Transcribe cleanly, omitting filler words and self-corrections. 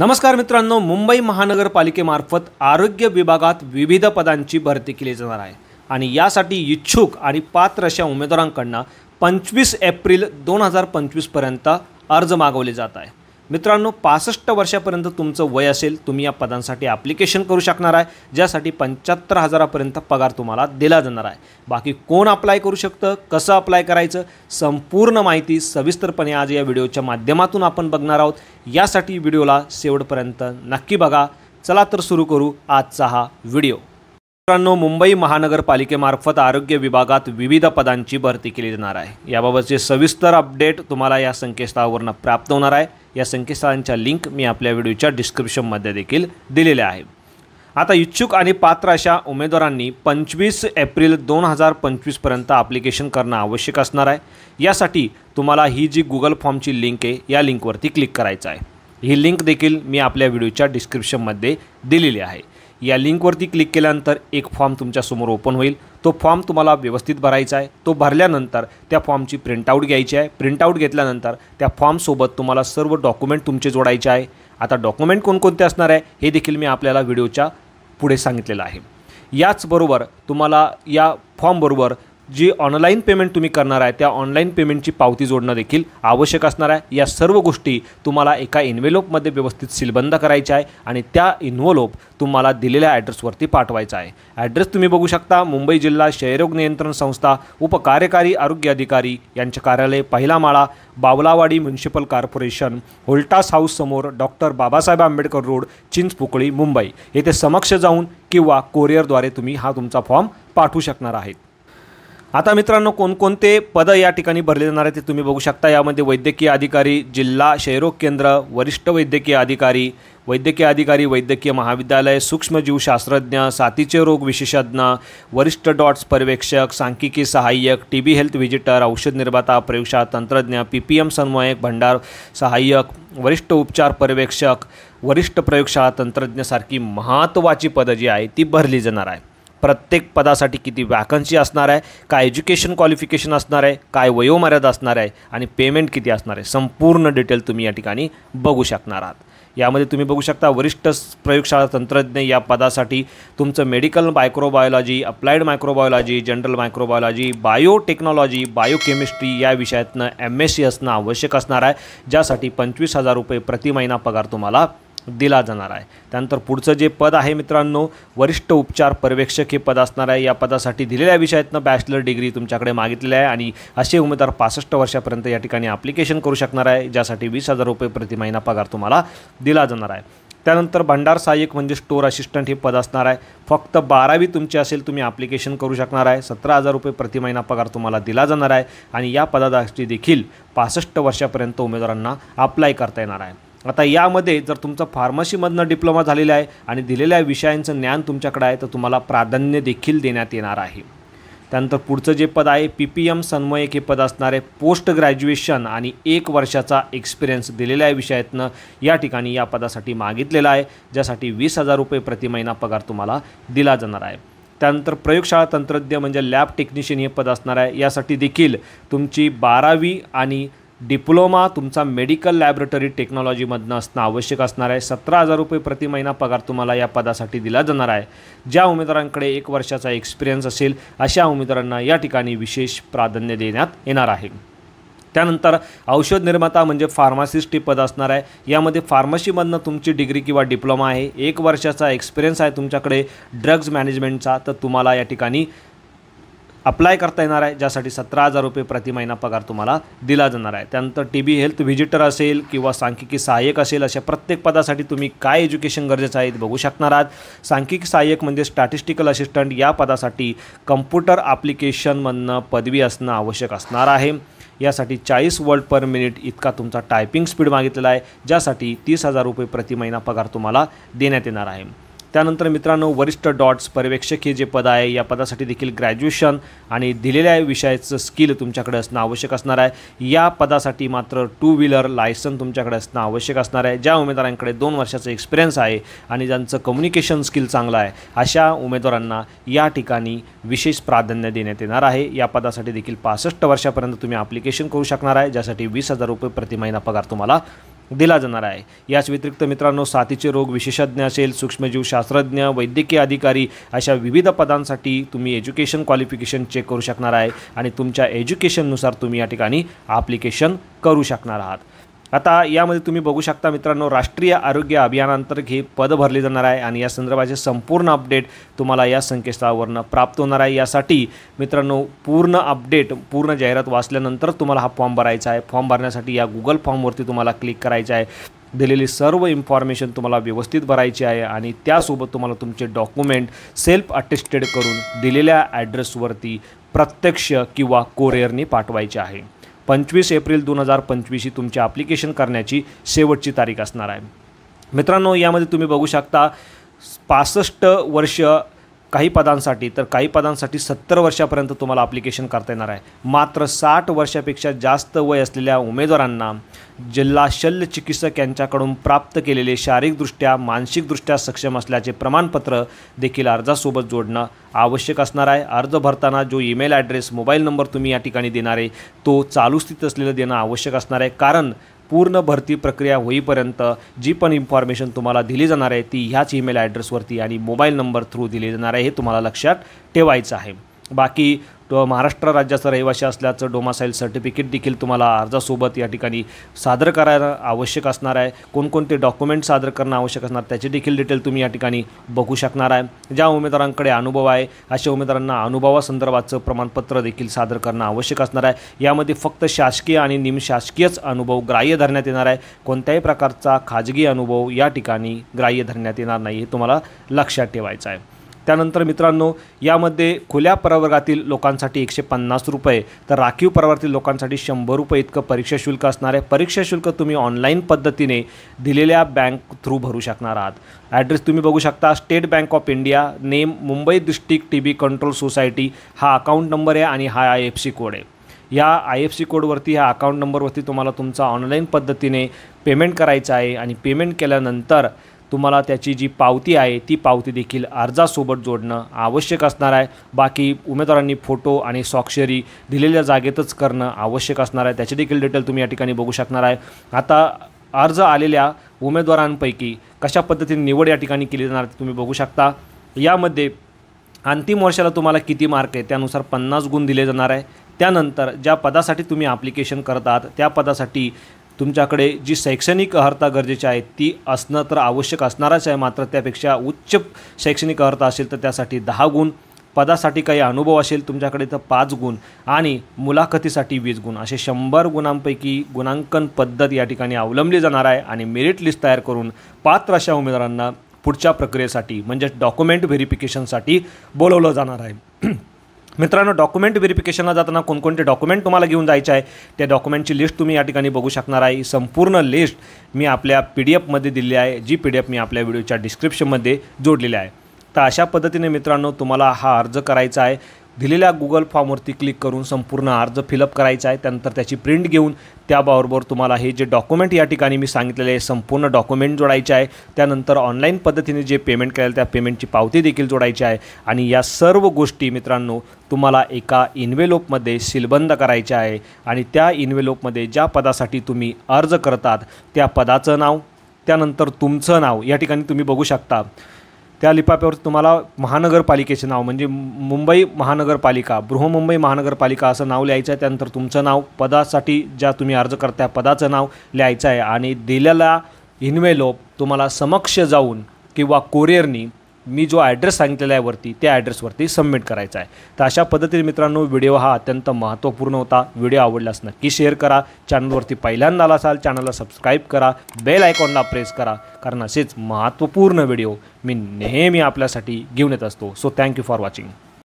नमस्कार मित्रांनो, मुंबई महानगरपालिकेमार्फत आरोग्य विभागात विविध पदांची भरती केली जाणार आहे आणि यासाठी इच्छुक आणि पात्र अशा उमेदवारांकडून 25 एप्रिल 2025 पर्यंत अर्ज मागवले जात आहे। मित्रांनो, 65 वर्षापर्यंत तुमचं वय असेल तुम्ही या पदांसाठी ॲप्लिकेशन करू शकणार आहे, ज्यासाठी 75,000 पर्यंत पगार तुम्हाला दिला जाणार आहे। बाकी कोण अप्लाय करू शकतं, कसं अप्लाय करायचं, संपूर्ण माहिती सविस्तरपणे आज या व्हिडिओच्या माध्यमातून आपण बघणार आहोत। यासाठी व्हिडिओला शेवटपर्यंत नक्की बघा। चला तर सुरू करू आजचा हा व्हिडिओ। मित्रांनो, मुंबई महानगरपालिकेमार्फत आरोग्य विभागात विविध पदांची भरती केली जाणार आहे। याबाबतचे सविस्तर अपडेट तुम्हाला या संकेतस्थळावरून प्राप्त होणार आहे। या संकेतस्थळांच्या लिंक मी आपल्या व्हिडिओच्या डिस्क्रिप्शनमध्ये देखील दिलेल्या आहे। आता इच्छुक आणि पात्र अशा उमेदवारांनी 25 एप्रिल 2025 पर्यंत ॲप्लिकेशन करणं आवश्यक असणार आहे। यासाठी तुम्हाला ही जी गुगल फॉर्मची लिंक आहे या लिंकवरती क्लिक करायचं आहे। ही लिंक देखील मी आपल्या व्हिडिओच्या डिस्क्रिप्शनमध्ये दिलेली आहे। या लिंकवरती क्लिक केल्यानंतर एक फॉर्म तुमच्यासमोर ओपन होईल। तो फॉर्म तुम्हाला व्यवस्थित भरायचा आहे। तो भरल्यानंतर त्या फॉर्मची प्रिंटआउट घ्यायची आहे। प्रिंटआउट घेतल्यानंतर त्या फॉर्मसोबत तुम्हाला सर्व डॉक्युमेंट तुमचे जोडायचे आहे। आता डॉक्युमेंट कोणकोणते असणार आहे हे देखील मी आपल्याला व्हिडिओच्या पुढे सांगितलेलं आहे। याचबरोबर तुम्हाला या फॉर्मबरोबर जी ऑनलाईन पेमेंट तुम्ही करणार आहे त्या ऑनलाईन पेमेंटची पावती जोडणं देखील आवश्यक असणार आहे। या सर्व गोष्टी तुम्हाला एका एन्व्हेलोपमध्ये व्यवस्थित सीलबंद करायच्या आहे आणि त्या एन्व्हेलोप तुम्हाला दिलेल्या ॲड्रेसवरती पाठवायचा आहे। ॲड्रेस तुम्ही बघू शकता, मुंबई जिल्हा क्षयरोग नियंत्रण संस्था, उपकार्यकारी आरोग्य अधिकारी यांचे कार्यालय, पहिला माळा, बावलावाडी म्युनिसिपल कॉर्पोरेशन, होल्टास हाऊस समोर, डॉक्टर बाबासाहेब आंबेडकर रोड, चिंचपोकळी, मुंबई येथे समक्ष जाऊन किंवा कोरिअरद्वारे तुम्ही हा तुमचा फॉर्म पाठवू शकणार आहेत। आता मित्रांनो, कोणकोणते पद या ठिकाणी भरले जाणार आहेत ते तुम्ही बघू शकता। यामध्ये वैद्यकीय अधिकारी, जिल्हा क्षयरोग केंद्र, वरिष्ठ वैद्यकीय अधिकारी, वैद्यकीय महाविद्यालय, सूक्ष्मजीवशास्त्रज्ञ, साथीचे रोग विशेषज्ञ, वरिष्ठ डॉट्स पर्यवेक्षक, सांख्यिकी सहाय्यक, टीबी हेल्थ व्हिजिटर, औषध निर्माता, प्रयोगशाळा तंत्रज्ञ, पीपीएम समन्वयक, भंडार सहाय्यक, वरिष्ठ उपचार पर्यवेक्षक, वरिष्ठ प्रयोगशाळा तंत्रज्ञ सारखी महत्त्वाची पदं जी आहे ती भरली जाणार आहे। प्रत्येक पदासाठी किती वॅकन्सी असणार आहे, काय एज्युकेशन क्वालिफिकेशन असणार आहे, काय वयोमर्यादा असणार आहे आणि पेमेंट किती असणार आहे, संपूर्ण डिटेल तुम्ही या ठिकाणी बघू शकणार आहात। यामध्ये तुम्ही बघू शकता वरिष्ठ प्रयोगशाळा तंत्रज्ञ या पदासाठी तुमचं medical microbiology, applied microbiology, general microbiology, biotechnology, biochemistry या विषयातनं MSc असणं आवश्यक असणार आहे, ज्यासाठी 25,000 रुपये प्रति महिना पगार तुम्हाला दिला जाणार आहे। त्यानंतर पुढचं जे पद आहे मित्रांनो, वरिष्ठ उपचार पर्यवेक्षक हे पद असणार आहे। या पदासाठी दिलेल्या विषयातनं बॅचलर डिग्री तुमच्याकडे मागितलेली आहे आणि असे उमेदवार 65 वर्षापर्यंत या ठिकाणी ॲप्लिकेशन करू शकणार आहे, ज्यासाठी 20,000 रुपये प्रति महिना पगार तुम्हाला दिला जाणार आहे। त्यानंतर भंडार सहाय्यक म्हणजे स्टोअर असिस्टंट हे पद असणार आहे। फक्त 12वी तुमची असेल तुम्ही ॲप्लिकेशन करू शकणार आहे। 17,000 रुपये प्रति महिना पगार तुम्हाला दिला जाणार आहे आणि या पदासाठी देखील 65 वर्षापर्यंत उमेदवारांना अप्लाय करता येणार आहे। आता यामध्ये जर तुमचा फार्मसीमधनं डिप्लोमा झालेला आहे आणि दिलेल्या विषयांचं ज्ञान तुमच्याकडे आहे तर तुम्हाला प्राधान्य देखील देण्यात येणार आहे। त्यानंतर पुढचं जे पद आहे पीपीएम समन्वयक हे पद असणार आहे। पोस्ट ग्रॅज्युएशन आणि 1 वर्षाचा एक्सपिरियन्स दिलेल्या विषयातनं या ठिकाणी या पदासाठी मागितलेला आहे, ज्यासाठी 20,000 रुपये प्रति महिना पगार तुम्हाला दिला जाणार आहे। त्यानंतर प्रयोगशाळा तंत्रज्ञ म्हणजे लॅब टेक्निशियन हे पद असणार आहे। यासाठी देखील तुमची 12वी आणि डिप्लोमा तुमचा मेडिकल लॅबोरेटरी टेक्नॉलॉजीमधनं असणं आवश्यक असणार आहे। 17,000 रुपये प्रति महिना पगार तुम्हाला या पदासाठी दिला जाणार आहे। ज्या उमेदवारांकडे 1 वर्षाचा एक्सपिरियन्स असेल अशा उमेदवारांना या ठिकाणी विशेष प्राधान्य देण्यात येणार आहे। त्यानंतर औषध निर्माता म्हणजे फार्मासिस्ट हे पद असणार आहे। यामध्ये फार्मसीमधनं तुमची डिग्री किंवा डिप्लोमा आहे, 1 वर्षाचा एक्सपिरियन्स आहे तुमच्याकडे ड्रग्ज मॅनेजमेंटचा, तर तुम्हाला या ठिकाणी अप्लाय करता येणार आहे, ज्यासाठी 17,000 रुपये प्रति महिना पगार तुम्हाला दिला जाणार आहे। त्यानंतर टीबी हेल्थ व्हिजिटर असेल किंवा सांख्यिकी सहाय्यक असेल अशा प्रत्येक पदासाठी तुम्ही काय एज्युकेशन गरजेचं आहे ते बघू शकणार आहात। सांख्यिकी सहाय्यक म्हणजे स्टॅटिस्टिकल असिस्टंट या पदासाठी कम्प्युटर ॲप्लिकेशनमधनं पदवी असणं आवश्यक असणार आहे। यासाठी 40 वर्ड पर मिनिट इतका तुमचा टायपिंग स्पीड मागितलेला आहे, ज्यासाठी 30,000 रुपये प्रति महिना पगार तुम्हाला देण्यात येणार आहे। त्यानंतर मित्रांनो, वरिष्ठ डॉट्स पर्यवेक्षक हे जे पद आहे या पदासाठी देखील ग्रॅज्युएशन आणि दिलेल्या विषयाचं स्किल तुमच्याकडे असणं आवश्यक असणार आहे। या पदासाठी मात्र 2 व्हीलर लायसन तुमच्याकडे असणं आवश्यक असणार आहे। ज्या उमेदवारांकडे 2 वर्षाचा एक्सपिरियन्स आहे आणि ज्यांचं कम्युनिकेशन स्किल चांगलं आहे अशा उमेदवारांना या ठिकाणी विशेष प्राधान्य देण्यात येणार आहे। या पदासाठी देखील 65 वर्षापर्यंत तुम्ही ॲप्लिकेशन करू शकणार आहे, ज्यासाठी 20,000 रुपये प्रति महिना पगार तुम्हाला दिला जाणार आहे। याच व्यतिरिक्त मित्रांनो, साथीचे रोग विशेषज्ञ असेल, सूक्ष्मजीवशास्त्रज्ञ, वैद्यकीय अधिकारी अशा विविध पदांसाठी तुम्ही एज्युकेशन क्वालिफिकेशन चेक करू शकणार आहे आणि तुमच्या एज्युकेशननुसार तुम्ही या ठिकाणी ॲप्लिकेशन करू शकणार आहात। आता यामध्ये तुम्ही बघू शकता मित्रांनो, राष्ट्रीय आरोग्य अभियानांतर्गत हे पद भरले जाणार आहे आणि या संदर्भाचे संपूर्ण अपडेट तुम्हाला या संकेतस्थळावरून प्राप्त होणार आहे। यासाठी मित्रांनो, पूर्ण अपडेट, पूर्ण जाहिरात वाचल्यानंतर तुम्हाला हा फॉर्म भरायचा आहे। फॉर्म भरण्यासाठी या गुगल फॉर्मवरती तुम्हाला क्लिक करायचं आहे। दिलेली सर्व इन्फॉर्मेशन तुम्हाला व्यवस्थित भरायची आहे आणि त्यासोबत तुम्हाला तुमचे डॉक्युमेंट सेल्फ अटेस्टेड करून दिलेल्या ॲड्रेसवरती प्रत्यक्ष किंवा कोरिअरनी पाठवायचे आहे। 25 एप्रिल 2025 ही तुमची ॲप्लिकेशन करण्याची शेवटची तारीख असणार आहे। मित्रांनो, यामध्ये तुम्ही बघू शकता 65 वर्ष काही पदांसाठी, तर काही पदांसाठी 70 वर्षापर्यंत तुम्हाला ॲप्लिकेशन करता येणार आहे। मात्र 60 वर्षापेक्षा जास्त वय असलेल्या उमेदवारांना जिल्हा शल्य चिकित्सक यांच्याकडून प्राप्त केलेले शारीरिकदृष्ट्या मानसिकदृष्ट्या सक्षम असल्याचे प्रमाणपत्र देखील अर्जासोबत जोडणं आवश्यक असणार आहे। अर्ज भरताना जो ईमेल ॲड्रेस, मोबाईल नंबर तुम्ही या ठिकाणी देणार आहे तो चालू स्थितीत असलेलं देणं आवश्यक असणार आहे, कारण पूर्ण भरती प्रक्रिया होईपर्यंत जी पण इन्फॉर्मेशन तुम्हाला दिली जाणार आहे ती ह्याच ईमेल ॲड्रेसवरती आणि मोबाईल नंबर थ्रू दिली जाणार आहे, हे तुम्हाला लक्षात ठेवायचं आहे। बाकी महाराष्ट्र राज्याचा रहिवासी असल्याचं डोमासाईल सर्टिफिकेट देखील तुम्हाला अर्जासोबत या ठिकाणी सादर करायला आवश्यक असणार आहे। कोणकोणते डॉक्युमेंट सादर करणं आवश्यक असणार त्याचे देखील डिटेल तुम्ही या ठिकाणी बघू शकणार आहे। ज्या उमेदवारांकडे अनुभव आहे अशा उमेदवारांना अनुभवासंदर्भाचं प्रमाणपत्र देखील सादर करणं आवश्यक असणार आहे। यामध्ये फक्त शासकीय आणि निमशासकीयच अनुभव ग्राह्य धरण्यात येणार आहे। कोणत्याही प्रकारचा खाजगी अनुभव या ठिकाणी ग्राह्य धरण्यात येणार नाही, हे तुम्हाला लक्षात ठेवायचं आहे। त्यानंतर मित्रांनो, यामध्ये खुल्या प्रवर्गातील लोकांसाठी 150 रुपये, तर राखीव प्रवर्गातील लोकांसाठी 100 रुपये इतकं परीक्षा शुल्क असणार आहे। परीक्षा शुल्क तुम्ही ऑनलाईन पद्धतीने दिलेल्या बँक थ्रू भरू शकणार आहात। ॲड्रेस तुम्ही बघू शकता, state bank of India, name Mumbai district TB control society, हा अकाउंट नंबर आहे आणि हा IFSC कोड आहे। या IFSC कोडवरती, ह्या अकाउंट नंबरवरती तुम्हाला तुमचा ऑनलाईन पद्धतीने पेमेंट करायचं आहे आणि पेमेंट केल्यानंतर तुम्हाला त्याची जी पावती आहे ती पावती देखील अर्जासोबत जोडणं आवश्यक असणार आहे। बाकी उमेदवारांनी फोटो आणि स्वाक्षरी दिलेल्या जागेतच करणं आवश्यक असणार आहे, त्याची देखील डिटेल तुम्ही या ठिकाणी बघू शकणार आहे। आता अर्ज आलेल्या उमेदवारांपैकी कशा पद्धतीने निवड या ठिकाणी केली जाणार तुम्ही बघू शकता। यामध्ये अंतिम वर्षाला तुम्हाला किती मार्क आहे त्यानुसार 50 गुण दिले जाणार आहे। त्यानंतर ज्या पदासाठी तुम्ही ॲप्लिकेशन करत आहात त्या पदासाठी तुमच्याकडे जी शैक्षणिक अर्हता गरजेची आहे ती असणं तर आवश्यक असणारच आहे, मात्र त्यापेक्षा उच्च शैक्षणिक अर्हता असेल तर त्यासाठी 10 गुण, पदासाठी काही अनुभव असेल तुमच्याकडे तर 5 गुण आणि मुलाखतीसाठी 20 गुण, असे 100 गुणांपैकी गुणांकन पद्धत या ठिकाणी अवलंबली जाणार आहे आणि मेरिट लिस्ट तयार करून पात्र अशा उमेदवारांना पुढच्या प्रक्रियेसाठी म्हणजे डॉक्युमेंट व्हेरिफिकेशनसाठी बोलवलं जाणार आहे। मित्रांनो, डॉक्युमेंट व्हेरिफिकेशनला जाताना कोणकोणते डॉक्युमेंट तुम्हाला घेऊन जायचे आहे त्या डॉक्युमेंटची लिस्ट तुम्ही या ठिकाणी बघू शकणार आहे। संपूर्ण लिस्ट मी आपल्या PDF दिलेली आहे, जी PDF मी आपल्या व्हिडिओच्या डिस्क्रिप्शनमध्ये जोडलेली आहे। तर अशा पद्धतीने मित्रांनो तुम्हाला हा अर्ज करायचा आहे। दिलेल्या गुगल फॉर्मवरती क्लिक करून संपूर्ण अर्ज फिलअप करायचा आहे। त्यानंतर त्याची प्रिंट घेऊन त्याबरोबर तुम्हाला हे जे डॉक्युमेंट या ठिकाणी मी सांगितलेले संपूर्ण डॉक्युमेंट जोडायचे आहे। त्यानंतर ऑनलाईन पद्धतीने जे पेमेंट केलं त्या पेमेंटची पावती देखील जोडायची आहे आणि या सर्व गोष्टी मित्रांनो तुम्हाला एका इन्व्हेलोपमध्ये सीलबंद करायच्या आहे आणि त्या इन्व्हेलोपमध्ये ज्या पदासाठी तुम्ही अर्ज करतात त्या पदाचं नाव, त्यानंतर तुमचं नाव या ठिकाणी तुम्ही बघू शकता। त्या लिफाफ्यावर तुम्हाला महानगरपालिकेचे नाव म्हणजे मुंबई महानगरपालिका, बृहन्मुंबई महानगरपालिका असं नाव लिहायचं आहे। त्यानंतर तुमचं नाव, पदासाठी ज्या तुम्ही अर्ज करता पदाचं नाव लिहायचं आहे आणि दिलेला इन्व्हेलोप तुम्हाला समक्ष जाऊन किंवा कोरिअरनी मी जो ॲड्रेस सांगितलेला आहे वरती त्या ॲड्रेसवरती सबमिट करायचा आहे। तर अशा पद्धतीने मित्रांनो व्हिडिओ हा अत्यंत महत्त्वपूर्ण होता। व्हिडिओ आवडल्यास नक्की शेअर करा, चॅनलवरती पहिल्यांदा आला असाल चॅनलला सबस्क्राईब करा, बेल आयकॉनला प्रेस करा, कारण असेच महत्त्वपूर्ण व्हिडिओ मी नेहमी आपल्यासाठी घेऊन येत असतो। So thank you for watching.